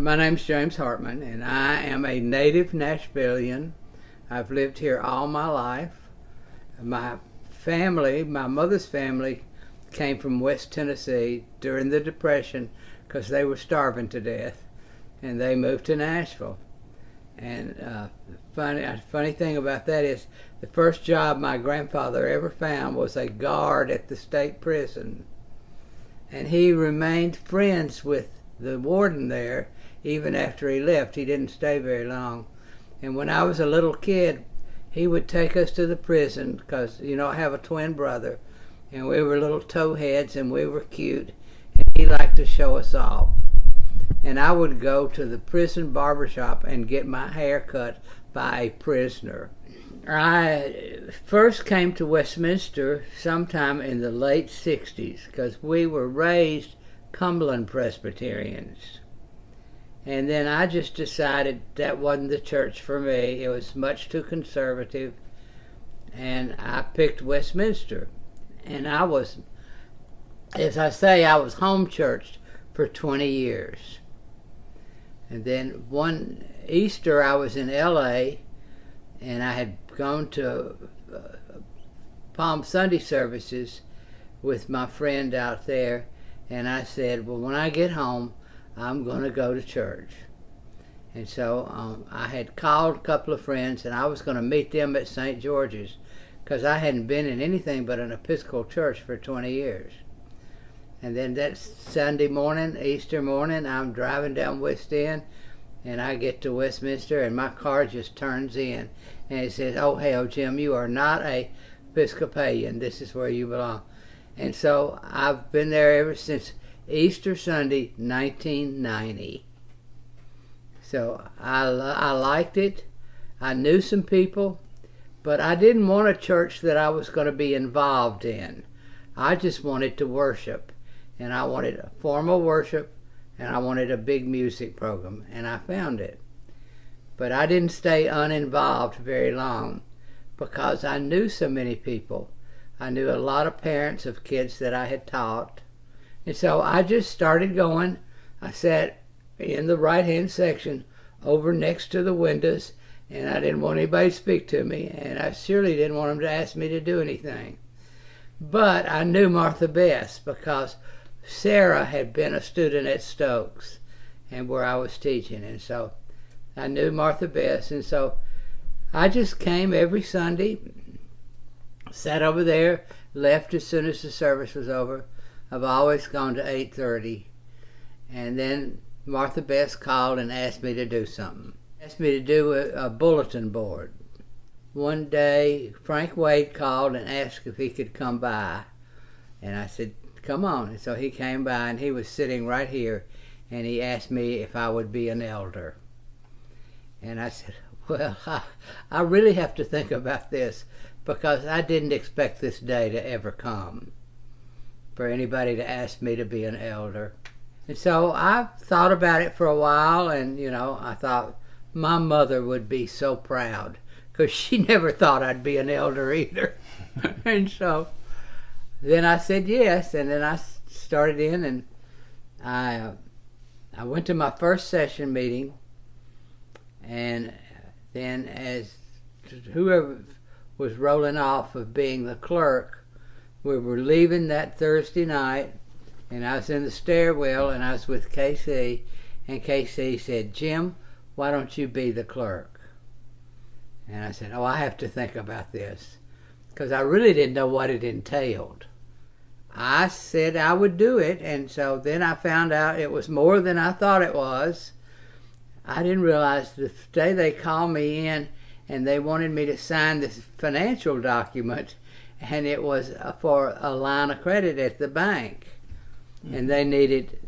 My name's James Hartman, and I am a native Nashvilleian. I've lived here all my life. My family, my mother's family, came from West Tennessee during the Depression because they were starving to death, and they moved to Nashville. And funny thing about that is the first job my grandfather ever found was a guard at the state prison. And he remained friends with the warden there even after he left. He didn't stay very long. And when I was a little kid, he would take us to the prison because, I have a twin brother, and we were little towheads and we were cute, and he liked to show us off. And I would go to the prison barbershop and get my hair cut by a prisoner. I first came to Westminster sometime in the late 60s because we were raised Cumberland Presbyterians. And then I just decided that wasn't the church for me. It was much too conservative. And I picked Westminster. And I was, as I say, I was home churched for 20 years. And then one Easter I was in LA, and I had gone to Palm Sunday services with my friend out there, and I said, well, when I get home, I'm going to go to church. And so I had called a couple of friends, and I was going to meet them at St. George's because I hadn't been in anything but an Episcopal church for 20 years. And then that Sunday morning, Easter morning, I'm driving down West End, and I get to Westminster, and my car just turns in, and it says, oh, hell, Jim, you are not a Episcopalian. This is where you belong. And so I've been there ever since Easter Sunday, 1990. So I liked it. I knew some people, but I didn't want a church that I was going to be involved in. I just wanted to worship. And I wanted a formal worship, and I wanted a big music program, and I found it. But I didn't stay uninvolved very long because I knew so many people. I knew a lot of parents of kids that I had taught. And so I just started going. I sat in the right-hand section over next to the windows, and I didn't want anybody to speak to me, and I surely didn't want them to ask me to do anything. But I knew Martha best because Sarah had been a student at Stokes and where I was teaching, and so I knew Martha best, and so I just came every Sunday, sat over there, left as soon as the service was over. I've always gone to 8:30, and then Martha Best called and asked me to do something. Asked me to do a bulletin board. One day Frank Wade called and asked if he could come by, and I said, come on. And so he came by, and he was sitting right here, and he asked me if I would be an elder. And I said, well, I really have to think about this because I didn't expect this day to ever come for anybody to ask me to be an elder. And so I thought about it for a while, and I thought my mother would be so proud because she never thought I'd be an elder either. And so then I said yes, and then I started in, and I went to my first session meeting, and then as whoever was rolling off of being the clerk, we were leaving that Thursday night, and I was in the stairwell, and I was with KC, and KC said, Jim, why don't you be the clerk? And I said, oh, I have to think about this, because I really didn't know what it entailed. I said I would do it, and so then I found out it was more than I thought it was. I didn't realize the day they called me in and they wanted me to sign this financial document, and it was for a line of credit at the bank. And they needed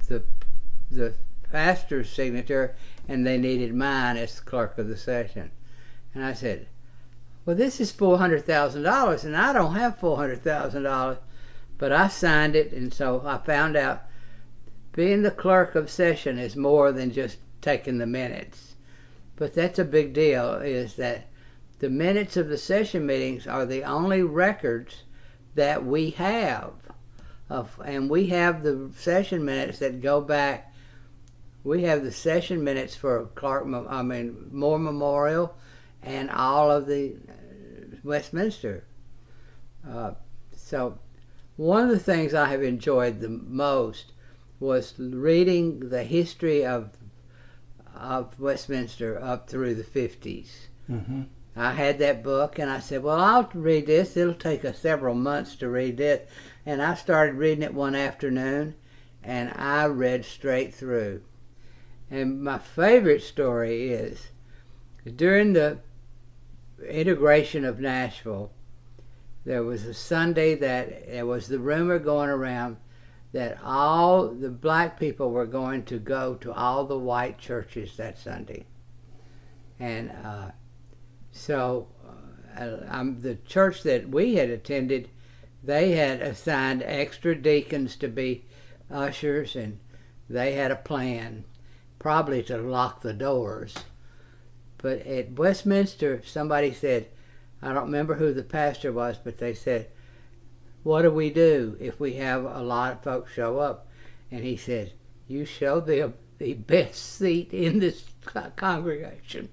the pastor's signature, and they needed mine as clerk of the session. And I said, well, this is $400,000, and I don't have $400,000. But I signed it, and so I found out being the clerk of session is more than just taking the minutes. But that's a big deal, is that the minutes of the session meetings are the only records that we have. And we have the session minutes that go back we have the session minutes for Moore Memorial and all of the Westminster. So one of the things I have enjoyed the most was reading the history of Westminster up through the 50s. Mm-hmm. I had that book, and I said, well, I'll read this. It'll take us several months to read this. And I started reading it one afternoon, and I read straight through. And my favorite story is during the integration of Nashville, there was a Sunday that there was the rumor going around that all the black people were going to go to all the white churches that Sunday. And the church that we had attended, they had assigned extra deacons to be ushers, and they had a plan, probably to lock the doors. But at Westminster, somebody said, I don't remember who the pastor was, but they said, what do we do if we have a lot of folks show up? And he said, you show them the best seat in this congregation.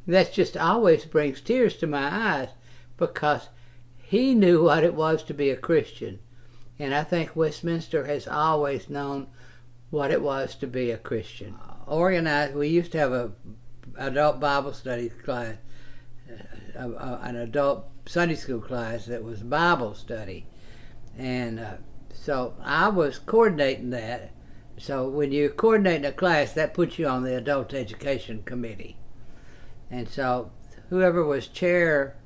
That just always brings tears to my eyes, because he knew what it was to be a Christian. And I think Westminster has always known what it was to be a Christian. Organized, we used to have an adult Bible study class, an adult Sunday school class that was Bible study. And so I was coordinating that. So when you're coordinating a class, that puts you on the adult education committee. And so whoever was chair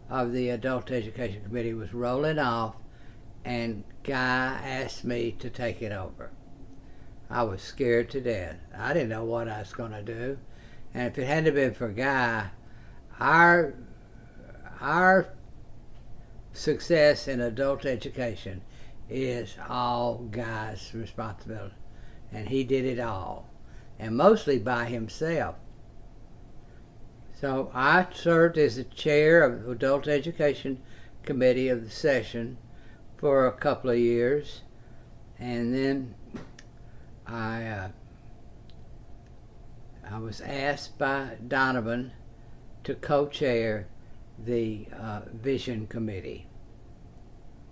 of the adult education committee was rolling off, and Guy asked me to take it over. I was scared to death. I didn't know what I was going to do. And if it hadn't been for Guy, our success in adult education is all Guy's responsibility. And he did it all, and mostly by himself. So I served as the chair of the Adult Education Committee of the session for a couple of years, and then I was asked by Donovan to co-chair the Vision Committee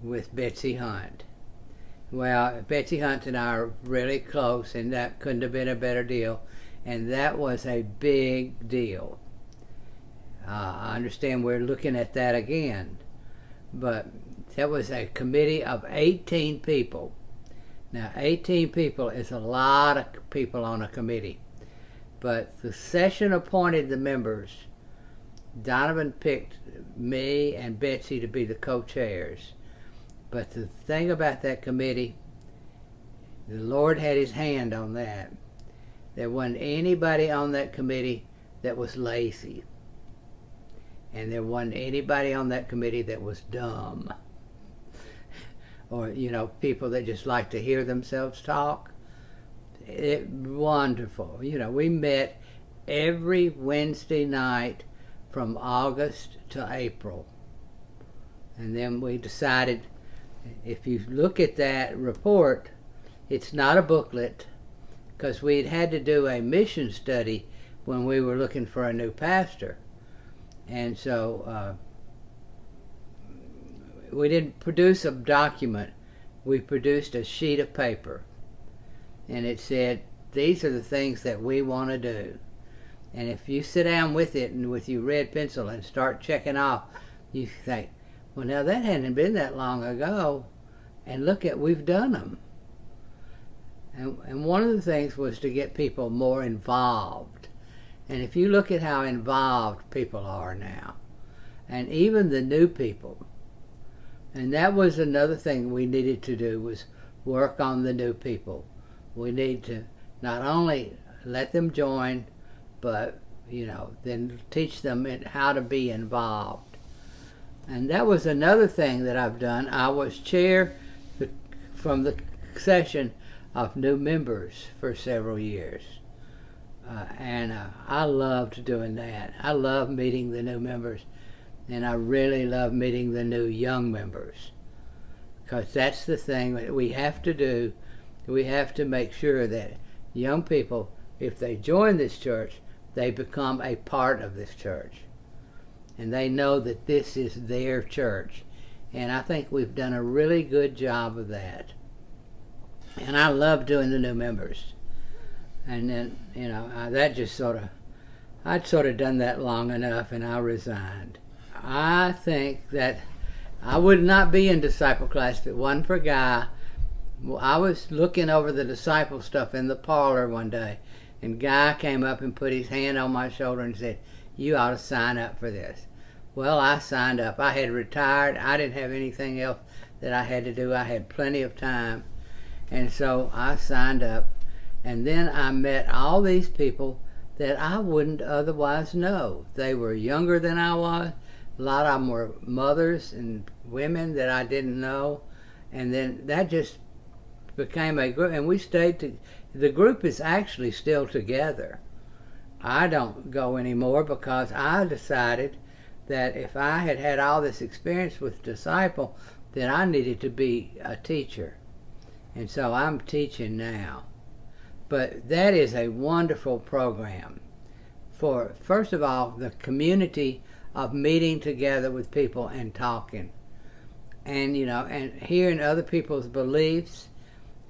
with Betsy Hunt. Well, Betsy Hunt and I are really close, and that couldn't have been a better deal, and that was a big deal. I understand we're looking at that again, but that was a committee of 18 people. Now, 18 people is a lot of people on a committee, but the session appointed the members. Donovan picked me and Betsy to be the co-chairs. But the thing about that committee, the Lord had his hand on that. There wasn't anybody on that committee that was lazy. And there wasn't anybody on that committee that was dumb. Or, people that just like to hear themselves talk. Wonderful. We met every Wednesday night from August to April. And then we decided, if you look at that report, it's not a booklet, because we'd had to do a mission study when we were looking for a new pastor. And so we didn't produce a document, we produced a sheet of paper. And it said, these are the things that we want to do. And if you sit down with it and with your red pencil and start checking off, you think, well, now that hadn't been that long ago, and look at, we've done them. And one of the things was to get people more involved. And if you look at how involved people are now, and even the new people, and that was another thing we needed to do, was work on the new people. We need to not only let them join, but, then teach them how to be involved. And that was another thing that I've done. I was chair from the session of new members for several years. And I loved doing that. I love meeting the new members, and I really love meeting the new young members, because that's the thing that we have to do. We have to make sure that young people if they join this church, they become a part of this church. And they know that this is their church. And I think we've done a really good job of that. And I love doing the new members. And then, that just I'd sort of done that long enough, and I resigned. I think that I would not be in disciple class if it wasn't for a guy. Well, I was looking over the disciple stuff in the parlor one day, and Guy came up and put his hand on my shoulder and said, "You ought to sign up for this." Well, I signed up. I had retired. I didn't have anything else that I had to do. I had plenty of time. And so I signed up. And then I met all these people that I wouldn't otherwise know. They were younger than I was. A lot of them were mothers and women that I didn't know. And then that just became a group. And we stayed the group is actually still together. I don't go anymore because I decided that if I had had all this experience with disciple, then I needed to be a teacher. And so I'm teaching now. But that is a wonderful program for, first of all, the community of meeting together with people and talking. And, and hearing other people's beliefs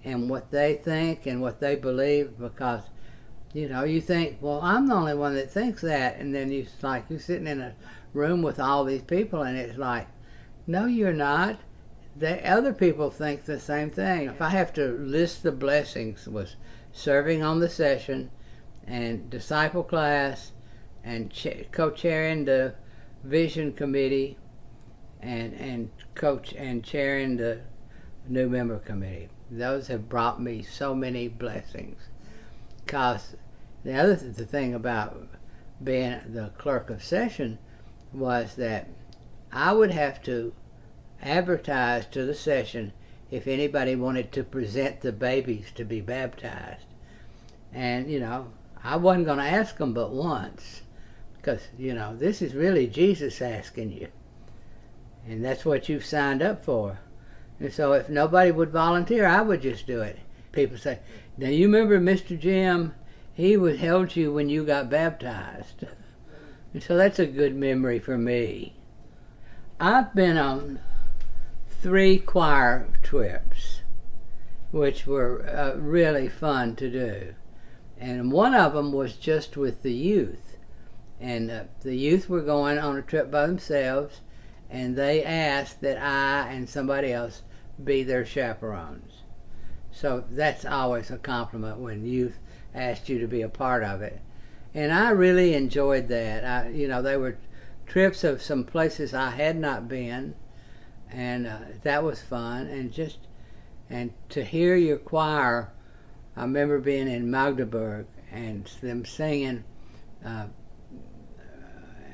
and what they think and what they believe, because, you think, well, I'm the only one that thinks that. And then you're sitting in a room with all these people, and it's like, no, you're not. The other people think the same thing. If I have to list the blessings, was serving on the session and disciple class and co-chairing the vision committee and chairing the new member committee. Those have brought me so many blessings. Because the thing about being the clerk of session was that I would have to advertise to the session if anybody wanted to present the babies to be baptized. And, I wasn't going to ask them but once, because, this is really Jesus asking you. And that's what you've signed up for. And so if nobody would volunteer, I would just do it. People say, now you remember Mr. Jim? He held you when you got baptized. And so that's a good memory for me. I've been on 3 choir trips, which were really fun to do. And one of them was just with the youth. And the youth were going on a trip by themselves, and they asked that I and somebody else be their chaperones. So that's always a compliment when youth asked you to be a part of it. And I really enjoyed that. They were trips of some places I had not been, and that was fun. And to hear your choir, I remember being in Magdeburg and them singing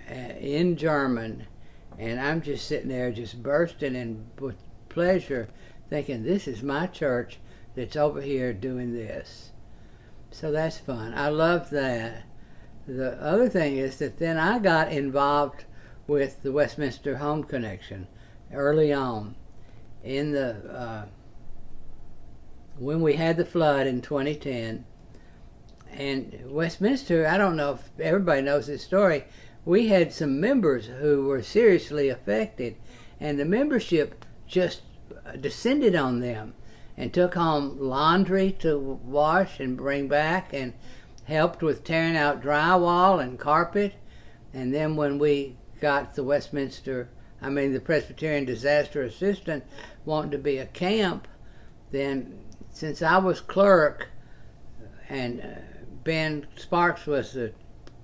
in German, and I'm just sitting there just bursting in with pleasure, thinking, this is my church that's over here doing this. So that's fun. I love that. The other thing is that then I got involved with the Westminster Home Connection early on. When we had the flood in 2010, and Westminster, I don't know if everybody knows this story, we had some members who were seriously affected, and the membership just descended on them and took home laundry to wash and bring back, and helped with tearing out drywall and carpet. And then when we got the the Presbyterian Disaster Assistant wanting to be a camp, then since I was clerk and Ben Sparks was the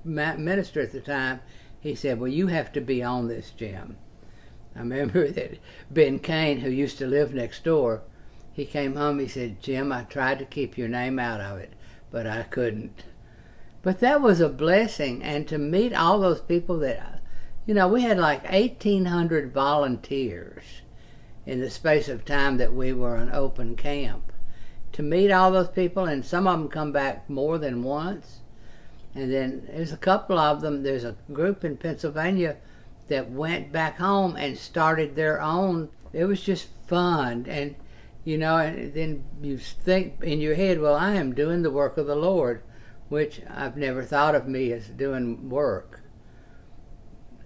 minister at the time, he said, well, you have to be on this, Jim. I remember that Ben Kane, who used to live next door, he came home, he said, Jim, I tried to keep your name out of it, but I couldn't. But that was a blessing, and to meet all those people that, we had like 1,800 volunteers in the space of time that we were an open camp. To meet all those people, and some of them come back more than once. And then there's a couple of them, there's a group in Pennsylvania that went back home and started their own. It was just fun. And, and then you think in your head, well, I am doing the work of the Lord. which I've never thought of me as doing work.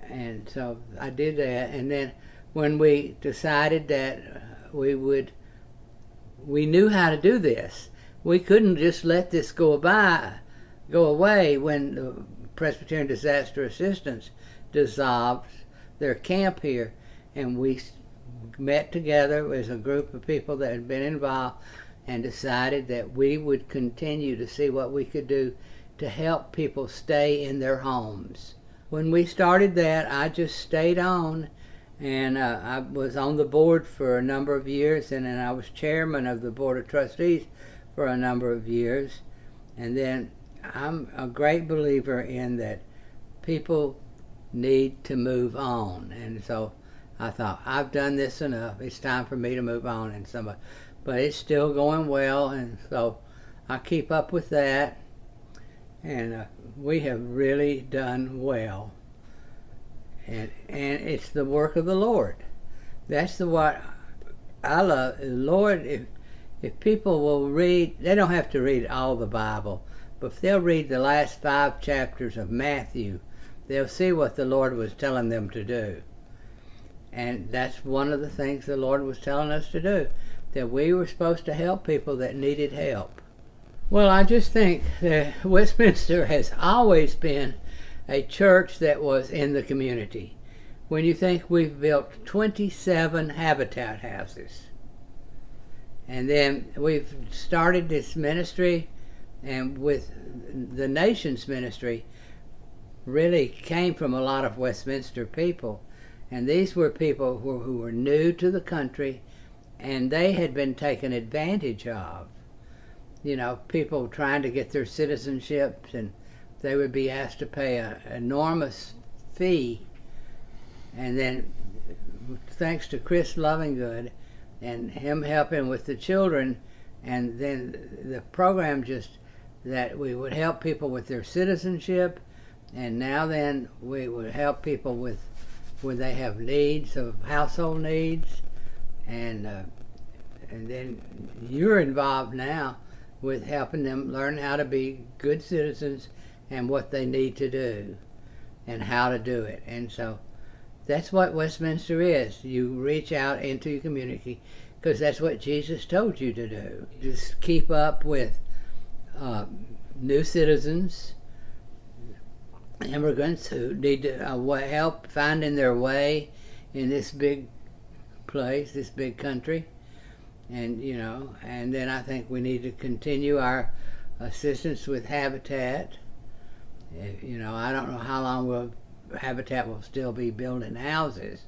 And so I did that. And then when we decided that we knew how to do this. We couldn't just let this go away when the Presbyterian Disaster Assistance dissolved their camp here. And we met together as a group of people that had been involved and decided that we would continue to see what we could do to help people stay in their homes. When we started that, I just stayed on, and I was on the board for a number of years, and then I was chairman of the Board of Trustees for a number of years. And then I'm a great believer in that people need to move on. And so I thought, I've done this enough. It's time for me to move on. And but it's still going well, and so I keep up with that. And we have really done well. And it's the work of the Lord. That's what I love. The Lord, if people will read, they don't have to read all the Bible, but if they'll read the last 5 chapters of Matthew, they'll see what the Lord was telling them to do. And that's one of the things the Lord was telling us to do, that we were supposed to help people that needed help. Well, I just think that Westminster has always been a church that was in the community. When you think we've built 27 habitat houses, and then we've started this ministry, and with the nation's ministry really came from a lot of Westminster people. And these were people who were new to the country, and they had been taken advantage of. You know, people trying to get their citizenship, and they would be asked to pay an enormous fee. And then, thanks to Chris Lovingood and him helping with the children, and then the program just that we would help people with their citizenship, and now then we would help people with when they have needs of household needs, and then you're involved now with helping them learn how to be good citizens and what they need to do and how to do it. And so that's what Westminster is. You reach out into your community because that's what Jesus told you to do. Just keep up with new citizens, immigrants who need to help finding their way in this big place, this big country. And and then I think we need to continue our assistance with Habitat. I don't know how long Habitat will still be building houses,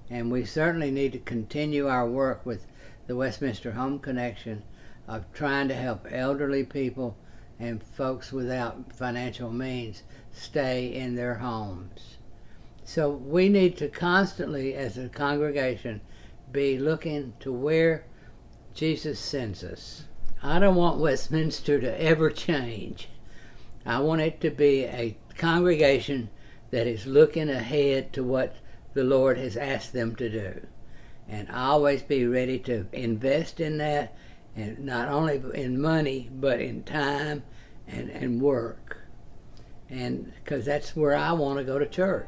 and we certainly need to continue our work with the Westminster Home Connection of trying to help elderly people and folks without financial means stay in their homes. So we need to constantly, as a congregation, be looking to where Jesus sends us. I don't want Westminster to ever change. I want it to be a congregation that is looking ahead to what the Lord has asked them to do. And always be ready to invest in that, and not only in money, but in time and work. And because that's where I want to go to church.